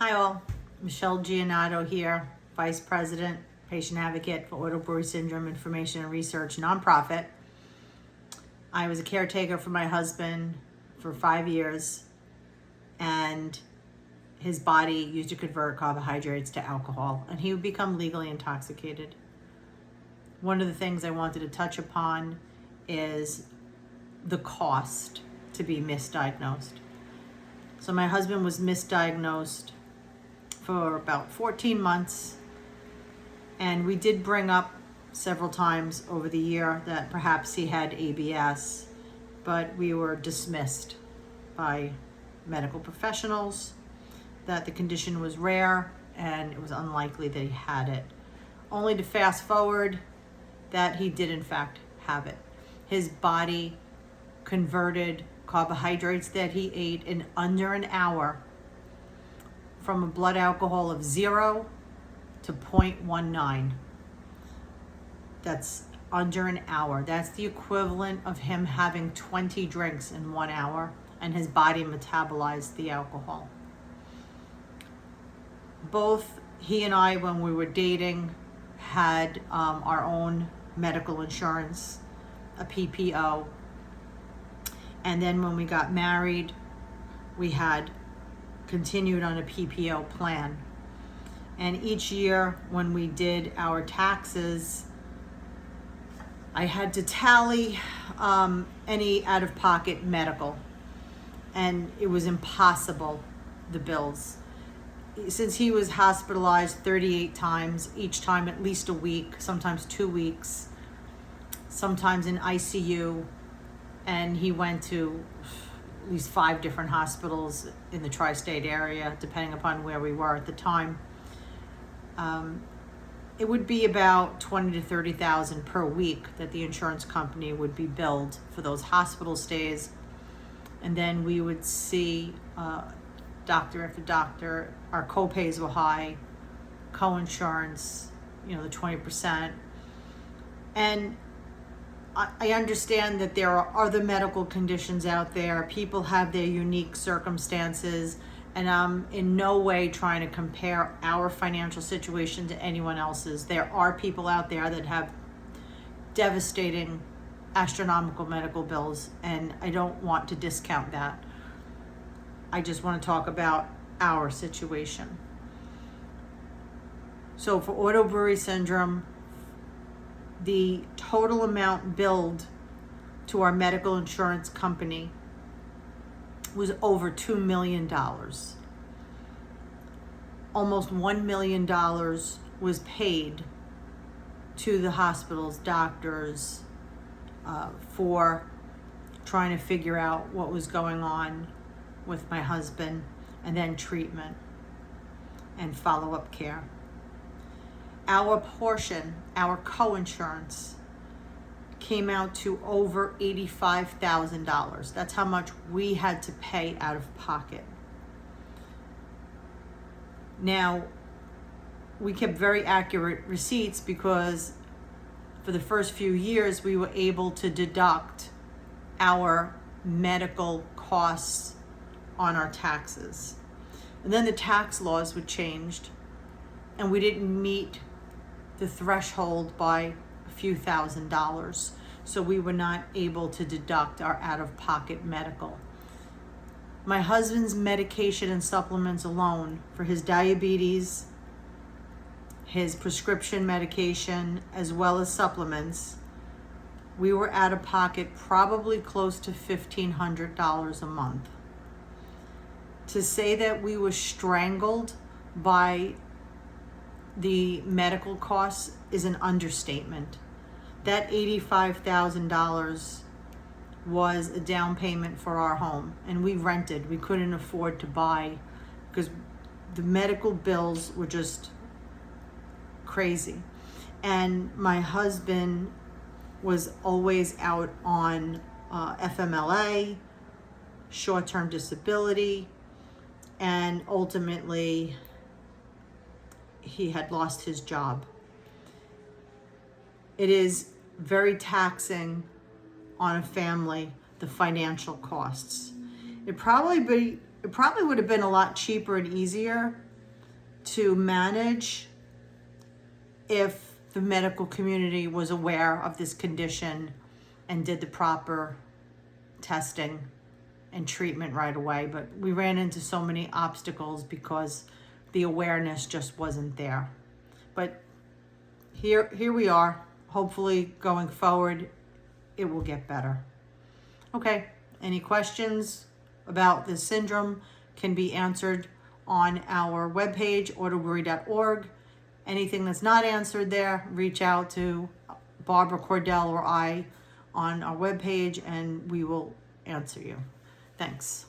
Hi all, Michelle Giannato here, Vice President, Patient Advocate for auto-brewery syndrome information and research nonprofit. I was a caretaker for my husband for 5 years, and his body used to convert carbohydrates to alcohol, and he would become legally intoxicated. One of the things I wanted to touch upon is the cost to be misdiagnosed. So my husband was misdiagnosed for about 14 months, and we did bring up several times over the year that perhaps he had ABS, but we were dismissed by medical professionals that the condition was rare and it was unlikely that he had it. Only to fast forward that he did in fact have it. His body converted carbohydrates that he ate in under an hour from a blood alcohol of 0 to 0.19. That's under an hour. That's the equivalent of him having 20 drinks in 1 hour, and his body metabolized the alcohol. Both he and I, when we were dating, had our own medical insurance, a PPO. And then when we got married, we had continued on a PPO plan. And each year when we did our taxes, I had to tally any out-of-pocket medical, and it was impossible, the bills. Since he was hospitalized 38 times, each time at least a week, sometimes 2 weeks, sometimes in ICU, and he went to at least 5 different hospitals in the tri-state area, depending upon where we were at the time. It would be about $20,000 to $30,000 per week that the insurance company would be billed for those hospital stays. And then we would see doctor after doctor. Our co-pays were high, co-insurance, the 20%. And I understand that there are other medical conditions out there. People have their unique circumstances, and I'm in no way trying to compare our financial situation to anyone else's. There are people out there that have devastating, astronomical medical bills, and I don't want to discount that. I just want to talk about our situation. So for auto-brewery syndrome, the total amount billed to our medical insurance company was over $2 million. Almost $1 million was paid to the hospitals, doctors, for trying to figure out what was going on with my husband, and then treatment and follow-up care. Our portion, our co-insurance, came out to over $85,000. That's how much we had to pay out of pocket. Now, we kept very accurate receipts because for the first few years, we were able to deduct our medical costs on our taxes. And then the tax laws were changed, and we didn't meet the threshold by a few $1,000s. So we were not able to deduct our out-of-pocket medical. My husband's medication and supplements alone for his diabetes, his prescription medication, as well as supplements, we were out of pocket probably close to $1,500 a month. To say that we were strangled by the medical costs is an understatement. That $85,000 was a down payment for our home, and we rented. We couldn't afford to buy because the medical bills were just crazy. And my husband was always out on FMLA, short-term disability, and ultimately he had lost his job. It is very taxing on a family, the financial costs. It probably would have been a lot cheaper and easier to manage if the medical community was aware of this condition and did the proper testing and treatment right away. But we ran into so many obstacles because the awareness just wasn't there. But here we are. Hopefully going forward, it will get better. Okay, any questions about this syndrome can be answered on our webpage, auto-brewery.org. Anything that's not answered there, reach out to Barbara Cordell or I on our webpage and we will answer you. Thanks.